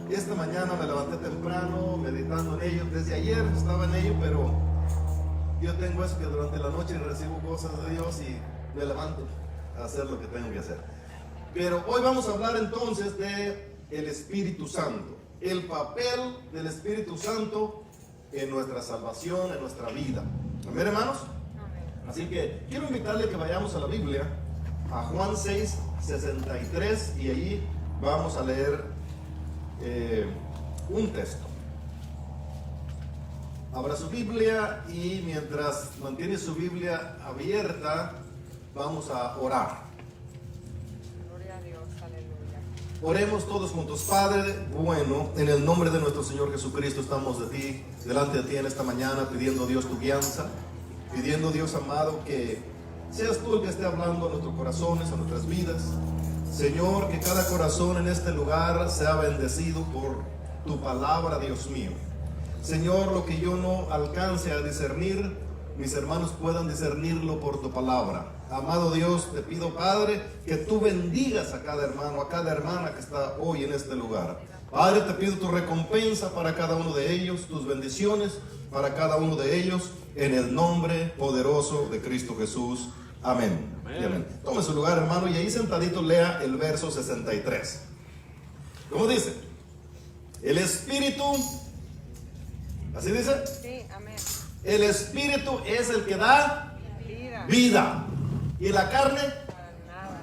Esta mañana me levanté temprano, meditando en ello. Desde ayer estaba en ello, pero yo tengo eso que durante la noche recibo cosas de Dios y me levanto a hacer lo que tengo que hacer. Pero hoy vamos a hablar entonces de el Espíritu Santo, el papel del Espíritu Santo en nuestra salvación, en nuestra vida. ¿Amén, hermanos? Así que quiero invitarle a que vayamos a la Biblia, a Juan 6, 63, y allí vamos a leer un texto. Abra su Biblia y mientras mantiene su Biblia abierta, vamos a orar. Gloria a Dios, aleluya. Oremos todos juntos. Padre bueno, en el nombre de nuestro Señor Jesucristo estamos delante de ti en esta mañana, pidiendo, Dios, tu guianza, pidiendo, Dios amado, que seas tú el que esté hablando a nuestros corazones, a nuestras vidas. Señor, que cada corazón en este lugar sea bendecido por tu palabra, Dios mío. Señor, lo que yo no alcance a discernir, mis hermanos puedan discernirlo por tu palabra. Amado Dios, te pido, Padre, que tú bendigas a cada hermano, a cada hermana que está hoy en este lugar. Padre, te pido tu recompensa para cada uno de ellos, tus bendiciones para cada uno de ellos, en el nombre poderoso de Cristo Jesús. Amén. Amén. Amén. Tome su lugar, hermano, y ahí sentadito lea el verso 63. ¿Cómo dice? El Espíritu, ¿así dice? Sí, amén. El Espíritu es el que da vida. ¿Y la carne? Para nada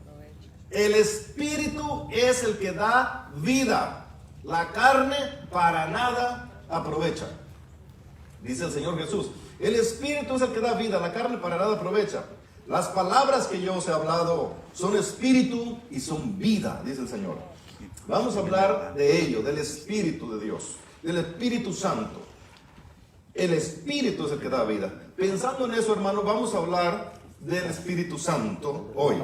aprovecha. El Espíritu es el que da vida. La carne para nada aprovecha. Dice el Señor Jesús. El Espíritu es el que da vida, la carne para nada aprovecha. Las palabras que yo os he hablado son espíritu y son vida, dice el Señor. Vamos a hablar de ello, del Espíritu de Dios, del Espíritu Santo. El Espíritu es el que da vida. Pensando en eso, hermano, vamos a hablar del Espíritu Santo hoy.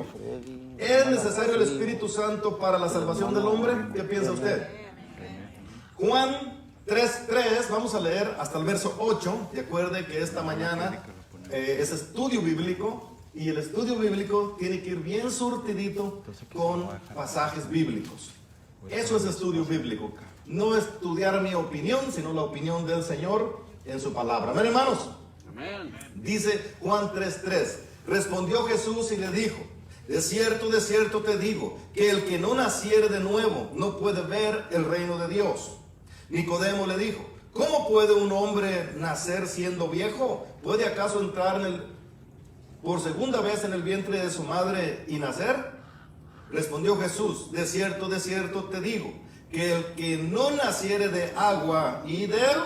¿Es necesario el Espíritu Santo para la salvación del hombre? ¿Qué piensa usted? Juan 3:3, vamos a leer hasta el verso 8. Recuerde que esta mañana es estudio bíblico, y el estudio bíblico tiene que ir bien surtidito con pasajes bíblicos. Eso es estudio bíblico. No estudiar mi opinión, sino la opinión del Señor en su palabra. Amén, hermanos. Amén. Dice Juan 3:3. Respondió Jesús y le dijo: de cierto te digo, que el que no naciere de nuevo no puede ver el reino de Dios. Nicodemo le dijo: ¿cómo puede un hombre nacer siendo viejo? ¿Puede acaso entrar por segunda vez en el vientre de su madre y nacer? Respondió Jesús: de cierto te digo, que el que no naciere de agua y del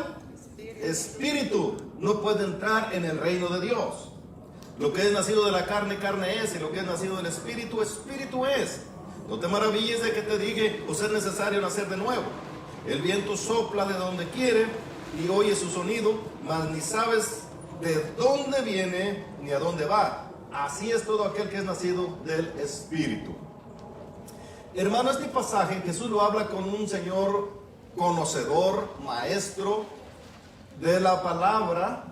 Espíritu no puede entrar en el reino de Dios. Lo que es nacido de la carne, carne es, y lo que es nacido del Espíritu, Espíritu es. No te maravilles de que te dije: os es necesario nacer de nuevo. El viento sopla de donde quiere y oye su sonido, mas ni sabes de dónde viene ni a dónde va. Así es todo aquel que es nacido del Espíritu. Hermano, este pasaje Jesús lo habla con un señor conocedor, maestro de la palabra,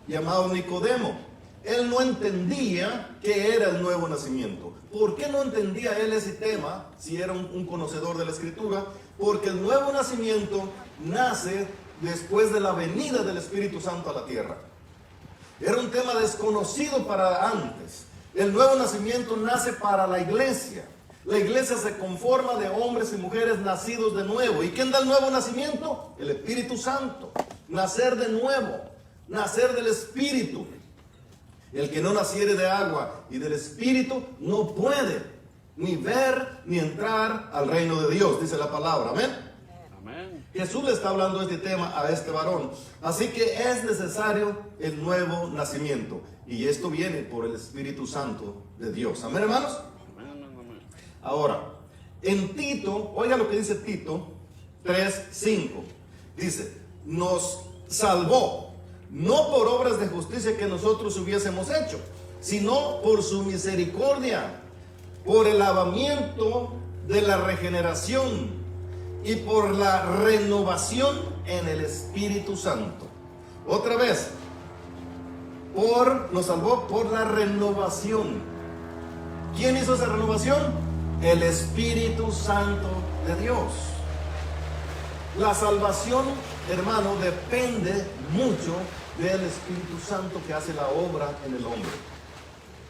llamado Nicodemo. Él no entendía qué era el nuevo nacimiento. ¿Por qué no entendía él ese tema si era un conocedor de la Escritura? Porque el nuevo nacimiento nace después de la venida del Espíritu Santo a la tierra. Era un tema desconocido para antes. El nuevo nacimiento nace para la iglesia. La iglesia se conforma de hombres y mujeres nacidos de nuevo. ¿Y quién da el nuevo nacimiento? El Espíritu Santo. Nacer de nuevo, nacer del Espíritu. El que no naciere de agua y del Espíritu no puede ni ver ni entrar al reino de Dios, dice la palabra. Amén. Amén. Jesús le está hablando este tema a este varón. Así que es necesario el nuevo nacimiento. Y esto viene por el Espíritu Santo de Dios. Amén, hermanos. Amén. Ahora, en Tito, oiga lo que dice Tito 3:5. Dice: nos salvó, no por obras de justicia que nosotros hubiésemos hecho, sino por su misericordia, por el lavamiento de la regeneración y por la renovación en el Espíritu Santo. Otra vez, nos salvó por la renovación. ¿Quién hizo esa renovación? El Espíritu Santo de Dios. La salvación, hermano, depende mucho del Espíritu Santo que hace la obra en el hombre.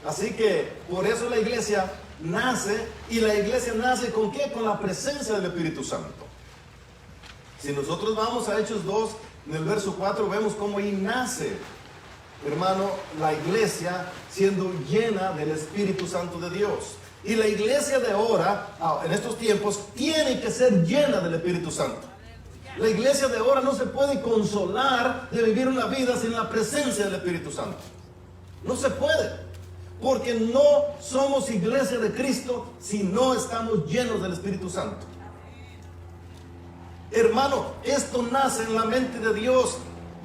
Así que por eso la iglesia nace, y la iglesia nace ¿con qué? Con la presencia del Espíritu Santo. Si nosotros vamos a Hechos 2, en el verso 4, vemos cómo ahí nace, hermano, la iglesia siendo llena del Espíritu Santo de Dios. Y la iglesia de ahora, en estos tiempos, tiene que ser llena del Espíritu Santo. La iglesia de ahora no se puede consolar de vivir una vida sin la presencia del Espíritu Santo. No se puede, porque no somos iglesia de Cristo si no estamos llenos del Espíritu Santo. Hermano, esto nace en la mente de Dios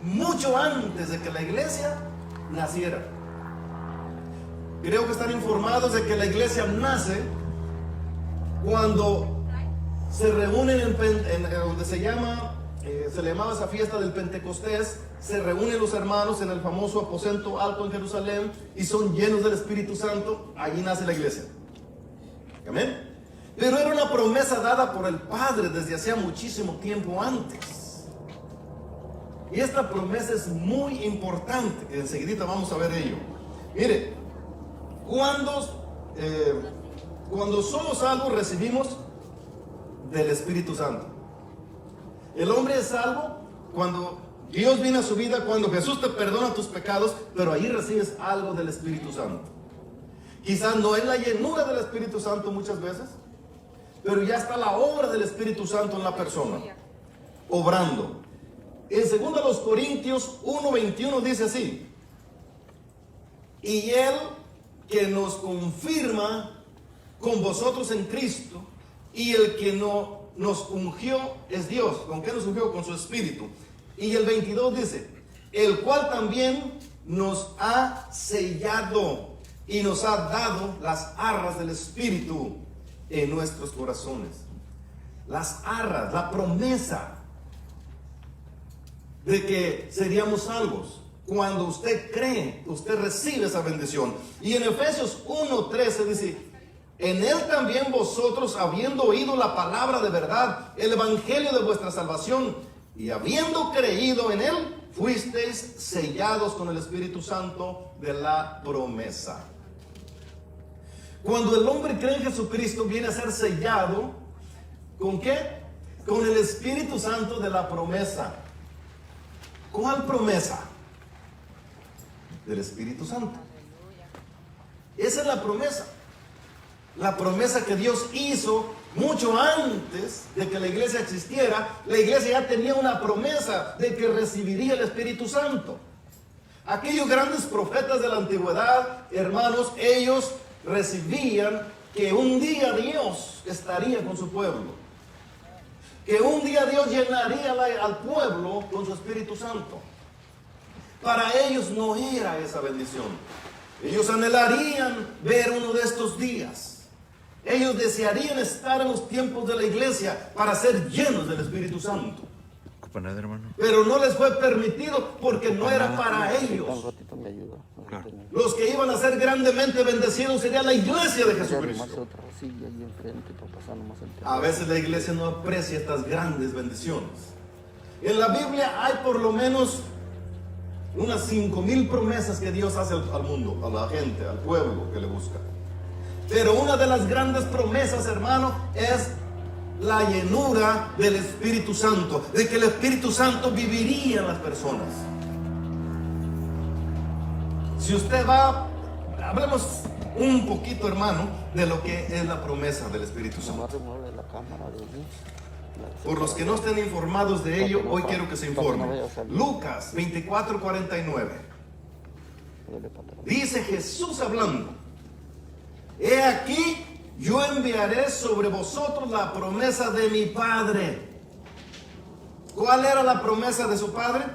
mucho antes de que la iglesia naciera. Creo que están informados de que la iglesia nace cuando se reúnen en donde se le llamaba esa fiesta del Pentecostés. Se reúnen los hermanos en el famoso aposento alto en Jerusalén y son llenos del Espíritu Santo. Allí nace la iglesia. Amén. Pero era una promesa dada por el Padre desde hacía muchísimo tiempo antes. Y esta promesa es muy importante, que enseguida vamos a ver ello. Mire, cuando somos salvos recibimos del Espíritu Santo. El hombre es salvo cuando Dios viene a su vida, cuando Jesús te perdona tus pecados, pero ahí recibes algo del Espíritu Santo. Quizás no es la llenura del Espíritu Santo muchas veces, pero ya está la obra del Espíritu Santo en la persona, obrando. En 2 Corintios 1:21 dice así: y Él que nos confirma con vosotros en Cristo, y el que nos ungió es Dios. ¿Con qué nos ungió? Con su Espíritu. Y el 22 dice: el cual también nos ha sellado y nos ha dado las arras del Espíritu en nuestros corazones. Las arras, la promesa de que seríamos salvos. Cuando usted cree, usted recibe esa bendición. Y en Efesios 1:13 dice: en Él también vosotros, habiendo oído la palabra de verdad, el evangelio de vuestra salvación, y habiendo creído en Él, fuisteis sellados con el Espíritu Santo de la promesa. Cuando el hombre cree en Jesucristo, viene a ser sellado, ¿con qué? Con el Espíritu Santo de la promesa. ¿Cuál promesa? Del Espíritu Santo. Esa es la promesa. La promesa que Dios hizo mucho antes de que la iglesia existiera. La iglesia ya tenía una promesa de que recibiría el Espíritu Santo. Aquellos grandes profetas de la antigüedad, hermanos, ellos recibían que un día Dios estaría con su pueblo, que un día Dios llenaría al pueblo con su Espíritu Santo. Para ellos no era esa bendición. Ellos anhelarían ver uno de estos días. Ellos desearían estar en los tiempos de la iglesia para ser llenos del Espíritu Santo. Pero no les fue permitido porque no era para ellos. Los que iban a ser grandemente bendecidos sería la iglesia de Jesucristo. A veces la iglesia no aprecia estas grandes bendiciones. En la Biblia hay por lo menos unas 5,000 promesas que Dios hace al mundo, a la gente, al pueblo que le busca. Pero una de las grandes promesas, hermano, es la llenura del Espíritu Santo, de que el Espíritu Santo viviría en las personas. Si usted va, hablemos un poquito, hermano, de lo que es la promesa del Espíritu Santo. Por los que no estén informados de ello, hoy quiero que se informen. Lucas 24:49. Dice Jesús hablando: he aquí, yo enviaré sobre vosotros la promesa de mi Padre. ¿Cuál era la promesa de su Padre?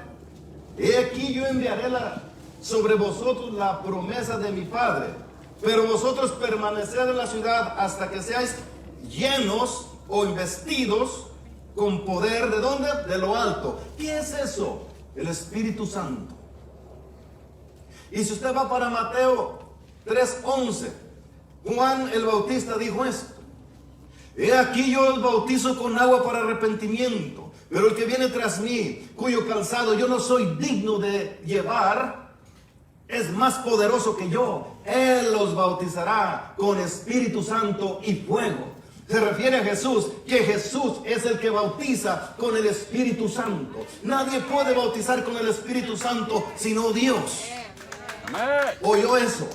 He aquí, yo enviaré sobre vosotros la promesa de mi Padre. Pero vosotros permaneced en la ciudad hasta que seáis llenos o investidos con poder. ¿De dónde? De lo alto. ¿Qué es eso? El Espíritu Santo. Y si usted va para Mateo 3:11, Juan el Bautista dijo esto: he aquí yo os bautizo con agua para arrepentimiento, Pero el que viene tras mí, cuyo calzado yo no soy digno de llevar, es más poderoso que yo. Él los bautizará con Espíritu Santo y fuego. Se refiere a Jesús, que Jesús es el que bautiza con el Espíritu Santo. Nadie puede bautizar con el Espíritu Santo sino Dios. Amén. ¿Oyó eso?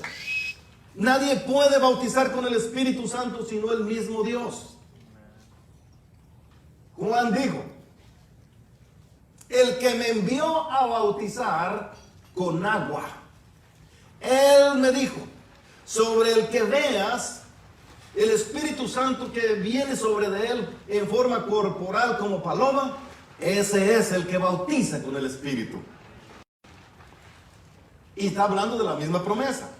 Nadie puede bautizar con el Espíritu Santo sino el mismo Dios. Juan dijo: el que me envió a bautizar con agua. Él me dijo: sobre el que veas el Espíritu Santo que viene sobre de él en forma corporal como paloma, ese es el que bautiza con el Espíritu. Y está hablando de la misma promesa.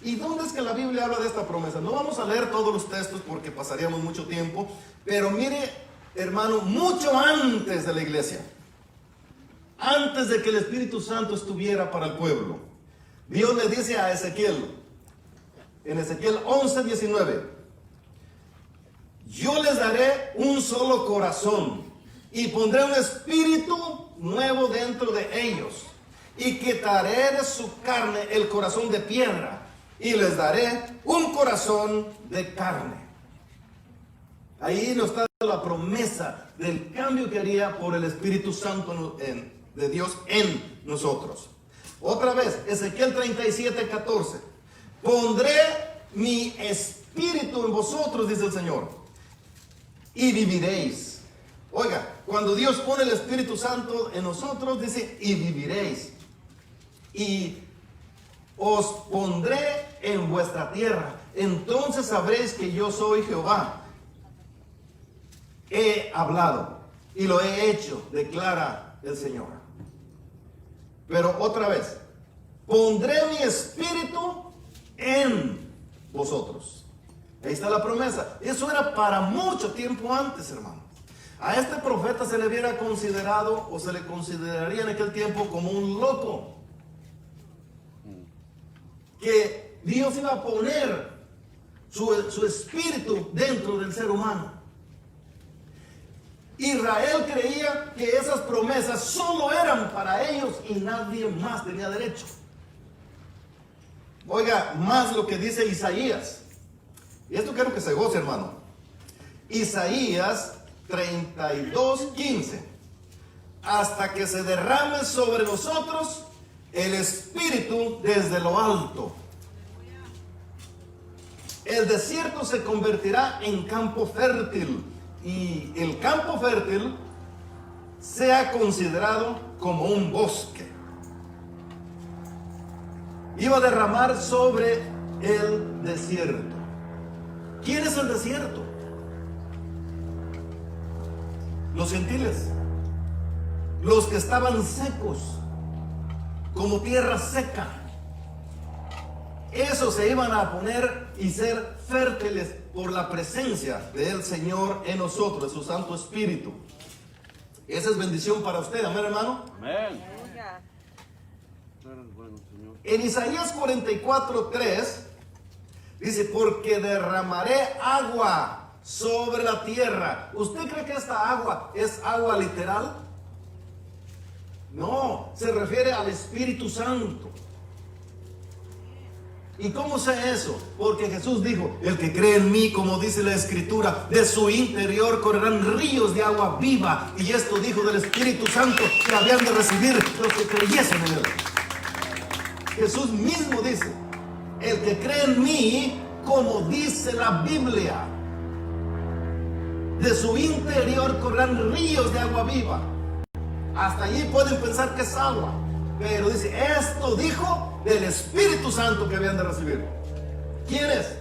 ¿Y dónde es que la Biblia habla de esta promesa? No vamos a leer todos los textos porque pasaríamos mucho tiempo, pero mire, hermano, mucho antes de la iglesia, antes de que el Espíritu Santo estuviera para el pueblo, Dios le dice a Ezequiel, en Ezequiel 11:19, yo les daré un solo corazón y pondré un espíritu nuevo dentro de ellos, y quitaré de su carne el corazón de piedra y les daré un corazón de carne. Ahí nos está la promesa del cambio que haría por el Espíritu Santo de Dios en nosotros. Otra vez, Ezequiel 37:14. Pondré mi espíritu en vosotros, dice el Señor, y viviréis. Oiga, cuando Dios pone el Espíritu Santo en nosotros, dice, y viviréis. Y os pondré en vuestra tierra. Entonces sabréis que yo soy Jehová. He hablado y lo he hecho, declara el Señor. Pero otra vez, pondré mi espíritu en vosotros. Ahí está la promesa. Eso era para mucho tiempo antes, hermano. A este profeta se le hubiera considerado, o se le consideraría en aquel tiempo, como un loco. Que Dios iba a poner su espíritu dentro del ser humano. Israel creía que esas promesas solo eran para ellos y nadie más tenía derecho. Oiga, más lo que dice Isaías. Y esto quiero que se goce, hermano. Isaías 32:15. Hasta que se derrame sobre nosotros el Espíritu desde lo alto. El desierto se convertirá en campo fértil, y el campo fértil sea considerado como un bosque. Iba a derramar sobre el desierto. ¿Quién es el desierto? Los gentiles, los que estaban secos, como tierra seca. Esos se iban a poner y ser fértiles por la presencia del Señor en nosotros, de su Santo Espíritu. Esa es bendición para usted, amén, hermano. Amén. Aleluya. Tú eres bueno, Señor. En Isaías 44:3 dice: porque derramaré agua sobre la tierra. ¿Usted cree que esta agua es agua literal? No, se refiere al Espíritu Santo. ¿Y cómo sé eso? Porque Jesús dijo: el que cree en mí, como dice la Escritura, de su interior correrán ríos de agua viva. Y esto dijo del Espíritu Santo que habían de recibir los que creyesen en él. Jesús mismo dice: el que cree en mí, como dice la Biblia, de su interior correrán ríos de agua viva. Hasta allí pueden pensar que es agua, pero dice, esto dijo del Espíritu Santo que habían de recibir. ¿Quiénes?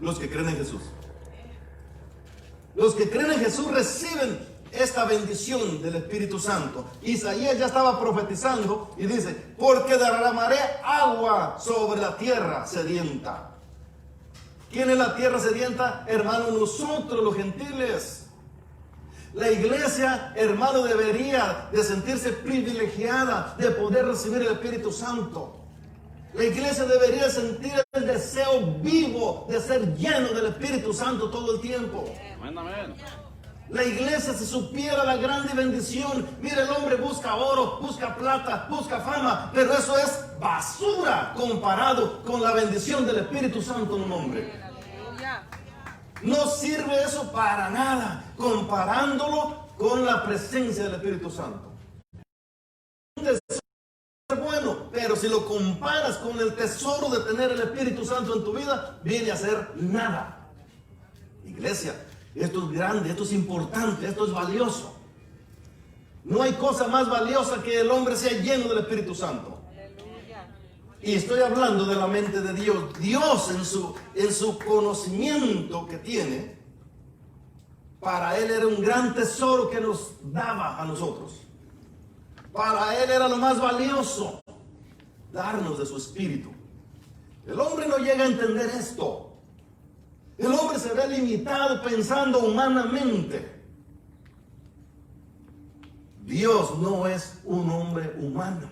Los que creen en Jesús. Los que creen en Jesús reciben esta bendición del Espíritu Santo. Isaías ya estaba profetizando y dice: porque derramaré agua sobre la tierra sedienta. ¿Quién es la tierra sedienta? Hermano, nosotros los gentiles. La iglesia, hermano, debería de sentirse privilegiada de poder recibir el Espíritu Santo. La iglesia debería sentir el deseo vivo de ser lleno del Espíritu Santo todo el tiempo. Amén, amén. la iglesia se supiera la grande bendición. Mira, el hombre busca oro, busca plata, busca fama, pero eso es basura comparado con la bendición del Espíritu Santo en un hombre. Aleluya. No sirve eso para nada comparándolo con la presencia del Espíritu Santo. Es bueno, pero si lo comparas con el tesoro de tener el Espíritu Santo en tu vida, viene a ser nada. Iglesia, esto es grande, esto es importante, esto es valioso. No hay cosa más valiosa que el hombre sea lleno del Espíritu Santo. Aleluya. Y estoy hablando de la mente de Dios. Dios en su conocimiento que tiene, para Él era un gran tesoro que nos daba a nosotros. Para Él era lo más valioso, darnos de su Espíritu. El hombre no llega a entender esto. El hombre se ve limitado pensando humanamente. Dios no es un hombre humano.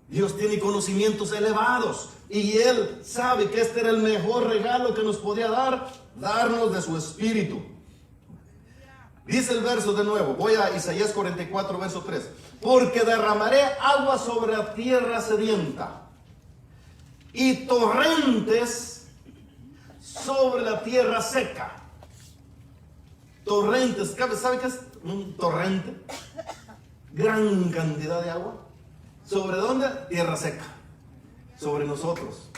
Dios tiene conocimientos elevados y Él sabe que este era el mejor regalo que nos podía dar, darnos de su Espíritu. Dice el verso de nuevo, voy a Isaías 44, verso 3. Porque derramaré agua sobre la tierra sedienta y torrentes sobre la tierra seca. Torrentes, ¿sabe qué es un torrente? Gran cantidad de agua. ¿Sobre dónde? Tierra seca. Sobre nosotros.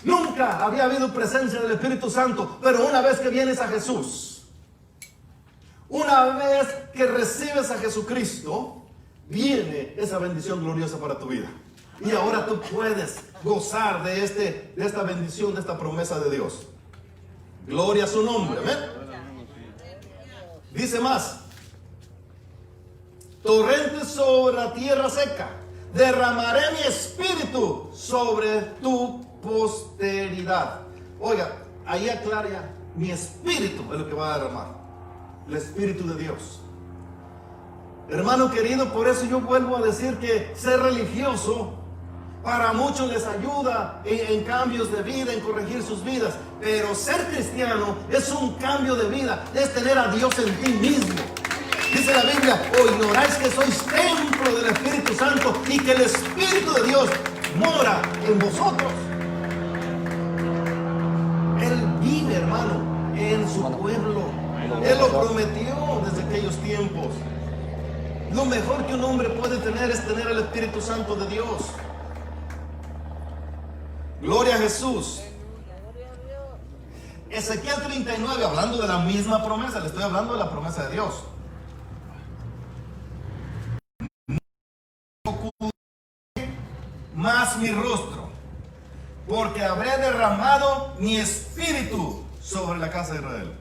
Nunca había habido presencia del Espíritu Santo, pero una vez que vienes a Jesús, una vez que recibes a Jesucristo, viene esa bendición gloriosa para tu vida. Y ahora tú puedes gozar de esta bendición, de esta promesa de Dios. Gloria a su nombre, amén. Dice más: torrentes sobre la tierra seca, derramaré mi espíritu sobre tu posteridad. Oiga, ahí aclara, mi espíritu es lo que va a derramar, el Espíritu de Dios. Hermano querido, por eso yo vuelvo a decir que ser religioso para muchos les ayuda en cambios de vida, en corregir sus vidas. Pero ser cristiano es un cambio de vida, es tener a Dios en ti mismo. Dice la Biblia, o ignoráis que sois templo del Espíritu Santo y que el Espíritu de Dios mora en vosotros. Él vive, hermano, en su pueblo. Él lo prometió desde aquellos tiempos. Lo mejor que un hombre puede tener es tener el Espíritu Santo de Dios. Gloria a Jesús. Ezequiel 39, hablando de la misma promesa, le estoy hablando de la promesa de Dios. Más mi rostro, porque habré derramado mi espíritu sobre la casa de Israel.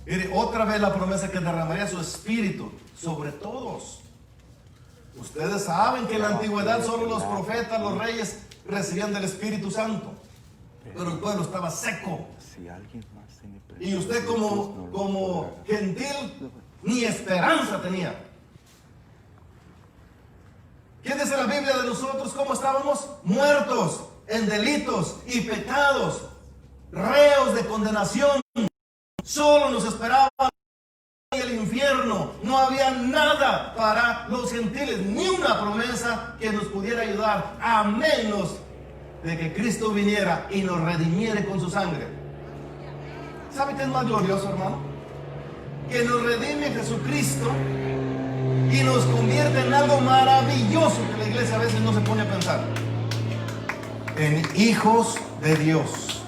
Mire, otra vez la promesa que derramaría su espíritu sobre todos. Ustedes saben que en la antigüedad solo los profetas, los reyes recibían del Espíritu Santo, pero el pueblo estaba seco. Y usted como gentil ni esperanza tenía. ¿Qué dice la Biblia de nosotros? ¿Cómo estábamos? Muertos en delitos y pecados, reos de condenación. Solo nos esperaba el infierno. No había nada para los gentiles, ni una promesa que nos pudiera ayudar, a menos de que Cristo viniera y nos redimiere con su sangre. ¿Sabe qué es más glorioso, hermano? Que nos redime Jesucristo y nos convierte en algo maravilloso que la iglesia a veces no se pone a pensar: en hijos de Dios.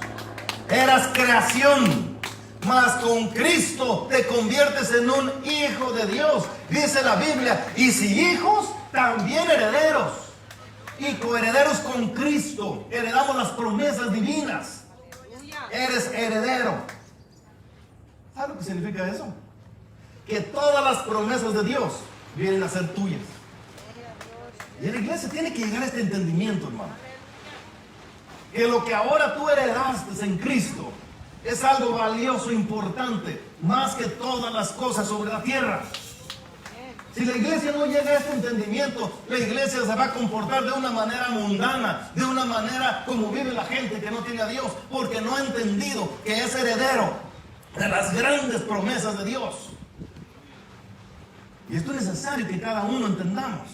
Eras creación, mas con Cristo te conviertes en un hijo de Dios. Dice la Biblia, y si hijos, también herederos, y coherederos con Cristo. Heredamos las promesas divinas. Eres heredero. ¿Sabes lo que significa eso? Que todas las promesas de Dios vienen a ser tuyas. Y la iglesia tiene que llegar a este entendimiento, hermano, que lo que ahora tú heredaste en Cristo es algo valioso, importante, más que todas las cosas sobre la tierra. Si la iglesia no llega a este entendimiento, la iglesia se va a comportar de una manera mundana, de una manera como vive la gente que no tiene a Dios, porque no ha entendido que es heredero de las grandes promesas de Dios. Y esto es necesario que cada uno entendamos.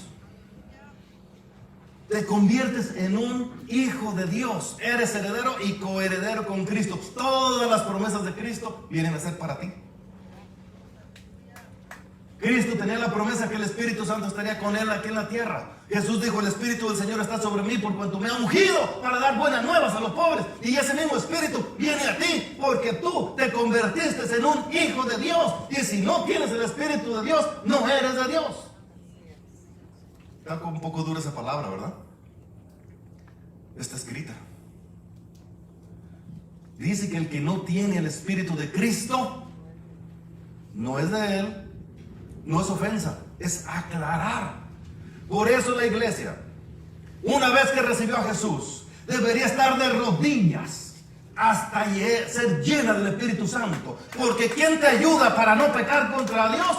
Te conviertes en un hijo de Dios. Eres heredero y coheredero con Cristo. Todas las promesas de Cristo vienen a ser para ti. Cristo tenía la promesa que el Espíritu Santo estaría con él aquí en la tierra. Jesús dijo: el Espíritu del Señor está sobre mí por cuanto me ha ungido para dar buenas nuevas a los pobres. Y ese mismo Espíritu viene a ti porque tú te convertiste en un hijo de Dios. Y si no tienes el Espíritu de Dios, no eres de Dios. Está un poco dura esa palabra, ¿verdad? Está escrita. Dice que el que no tiene el Espíritu de Cristo no es de él. No es ofensa, es aclarar. Por eso la iglesia, una vez que recibió a Jesús, debería estar de rodillas hasta ser llena del Espíritu Santo. Porque ¿quién te ayuda para no pecar contra Dios?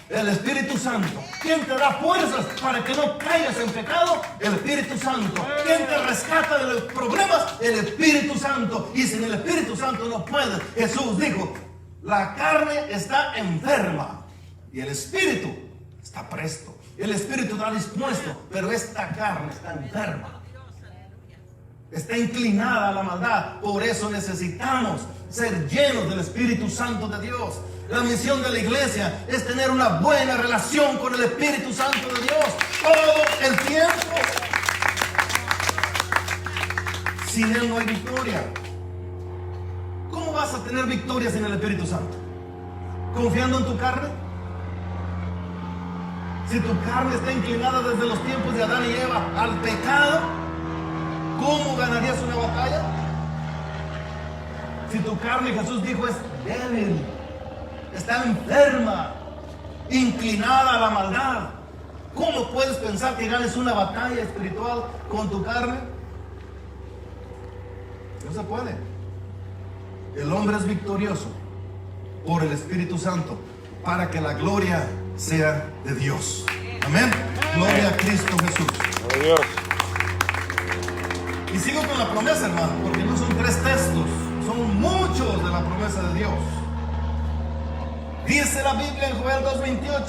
El Espíritu Santo. ¿Quién te da fuerzas para que no caigas en pecado? El Espíritu Santo. ¿Quién te rescata de los problemas? El Espíritu Santo. Y sin el Espíritu Santo no puedes. Jesús dijo: la carne está enferma y el Espíritu está presto. El Espíritu está dispuesto, pero esta carne está enferma. Está inclinada a la maldad. Por eso necesitamos ser llenos del Espíritu Santo de Dios. La misión de la iglesia es tener una buena relación con el Espíritu Santo de Dios todo el tiempo. Sin Él no hay victoria. ¿Cómo vas a tener victoria sin el Espíritu Santo? ¿Confiando en tu carne? Si tu carne está inclinada desde los tiempos de Adán y Eva al pecado, ¿cómo ganarías una batalla? Si tu carne, Jesús dijo, es débil, está enferma, inclinada a la maldad, ¿cómo puedes pensar que ganes una batalla espiritual con tu carne? No se puede. El hombre es victorioso por el Espíritu Santo para que la gloria sea de Dios. Amén. Gloria a Cristo Jesús. Gloria a Dios. Y sigo con la promesa, hermano, porque no son 3 textos, son muchos de la promesa de Dios. Dice la Biblia en Joel 2:28: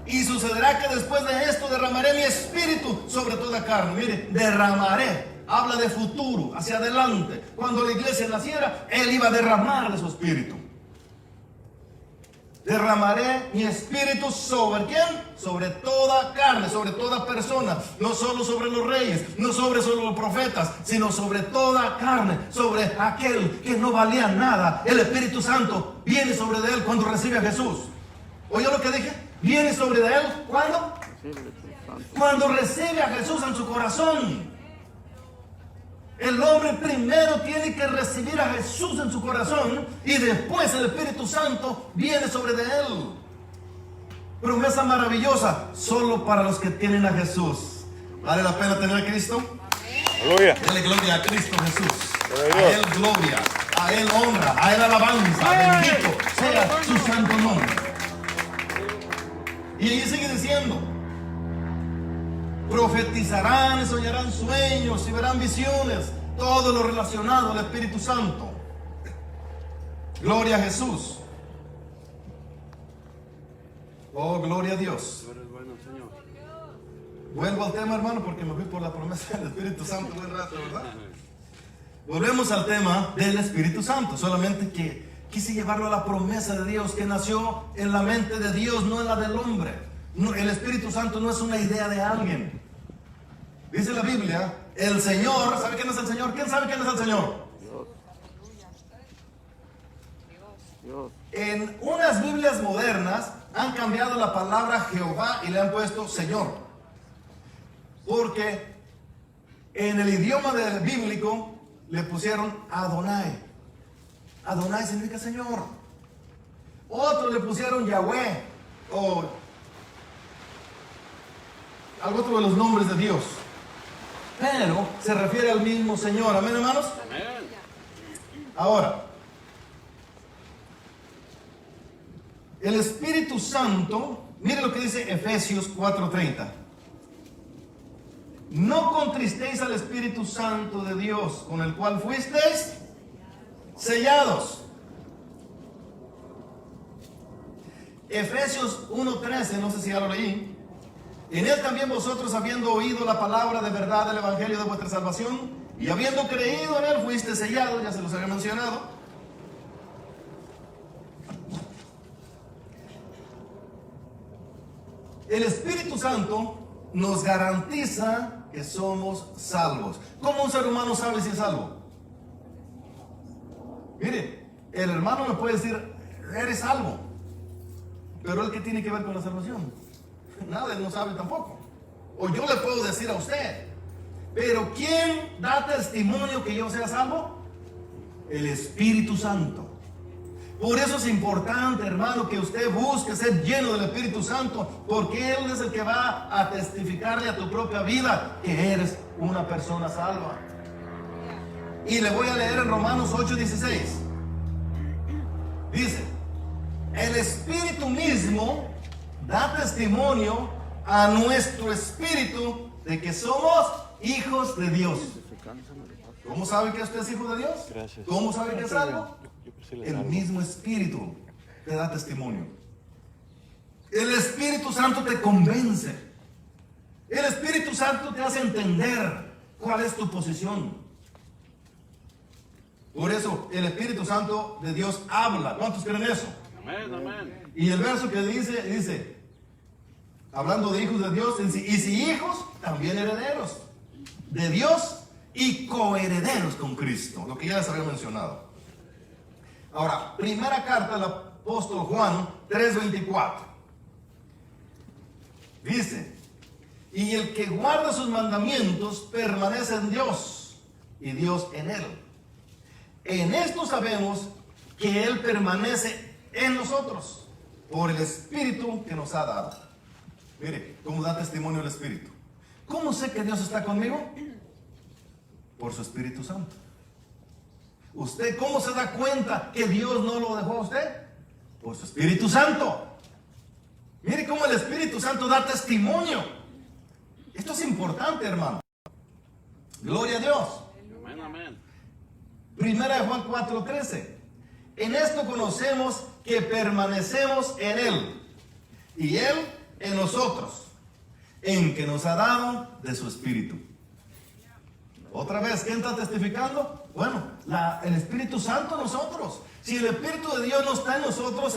y sucederá que después de esto derramaré mi espíritu sobre toda carne. Mire, derramaré. Habla de futuro, hacia adelante. Cuando la iglesia naciera, Él iba a derramar de su espíritu. Derramaré mi espíritu sobre ¿quién? Sobre toda carne, sobre toda persona. No solo sobre los reyes, no sobre solo los profetas, sino sobre toda carne, sobre aquel que no valía nada. El Espíritu Santo viene sobre de él cuando recibe a Jesús. ¿Oyó lo que dije? Viene sobre de él ¿cuándo? Cuando recibe a Jesús en su corazón. El hombre primero tiene que recibir a Jesús en su corazón y después el Espíritu Santo viene sobre de él. Promesa maravillosa solo para los que tienen a Jesús. ¿Vale la pena tener a Cristo? Gloria. Dale gloria a Cristo Jesús. Gloria a A Dios. Él gloria, a Él honra, a Él alabanza. Bendito sea su santo nombre. Y ahí sigue diciendo: profetizarán y soñarán sueños y verán visiones. Todo lo relacionado al Espíritu Santo. Gloria a Jesús. Oh, gloria a Dios. Tú eres bueno, Señor. Vuelvo al tema, hermano, porque me fui por la promesa del Espíritu Santo buen rato, ¿verdad? Volvemos al tema del Espíritu Santo. Solamente que quise llevarlo a la promesa de Dios que nació en la mente de Dios, no en la del hombre. No, el Espíritu Santo no es una idea de alguien. Dice la Biblia, el Señor, ¿sabe quién es el Señor? ¿Quién sabe quién es el Señor? Dios. En unas Biblias modernas han cambiado la palabra Jehová y le han puesto Señor. Porque en el idioma del bíblico le pusieron Adonai. Adonai significa Señor. Otros le pusieron Yahweh o algo otro de los nombres de Dios. Pero se refiere al mismo Señor. ¿Amén, hermanos? Amén. Ahora, el Espíritu Santo, mire lo que dice Efesios 4:30. No contristéis al Espíritu Santo de Dios, con el cual fuisteis sellados Efesios 1:13, no sé si ya lo leí. En él también vosotros, habiendo oído la palabra de verdad del evangelio de vuestra salvación, y habiendo creído en él, fuiste sellado, ya se los había mencionado. El Espíritu Santo nos garantiza que somos salvos. ¿Cómo un ser humano sabe si es salvo? Mire, el hermano me puede decir, eres salvo. Pero ¿el qué tiene que ver con la salvación? Nada, él no sabe tampoco. O yo le puedo decir a usted. Pero ¿quién da testimonio que yo sea salvo? El Espíritu Santo. Por eso es importante, hermano, que usted busque ser lleno del Espíritu Santo, porque Él es el que va a testificarle a tu propia vida que eres una persona salva. Y le voy a leer en Romanos 8:16. Dice, el Espíritu mismo da testimonio a nuestro espíritu de que somos hijos de Dios. ¿Cómo sabe que usted es hijo de Dios? Gracias. ¿Cómo sabe que es salvo? El mismo Espíritu te da testimonio. El Espíritu Santo te convence. El Espíritu Santo te hace entender cuál es tu posición. Por eso el Espíritu Santo de Dios habla. ¿Cuántos creen eso? Amén, amén. Y el verso que dice, hablando de hijos de Dios, y si hijos, también herederos de Dios y coherederos con Cristo, lo que ya les había mencionado. Ahora, primera carta del apóstol Juan 3:24. Dice, y el que guarda sus mandamientos permanece en Dios y Dios en él. En esto sabemos que Él permanece en nosotros por el Espíritu que nos ha dado. Mire, ¿cómo da testimonio el Espíritu? ¿Cómo sé que Dios está conmigo? Por su Espíritu Santo. ¿Usted cómo se da cuenta que Dios no lo dejó a usted? Por su Espíritu Santo. Mire cómo el Espíritu Santo da testimonio. Esto es importante, hermano. Gloria a Dios. Amén, amén. Primera de Juan 4:13. En esto conocemos que permanecemos en Él y Él en nosotros, en que nos ha dado de su Espíritu. Otra vez, ¿quién está testificando? Bueno, el Espíritu Santo en nosotros. Si el Espíritu de Dios no está en nosotros,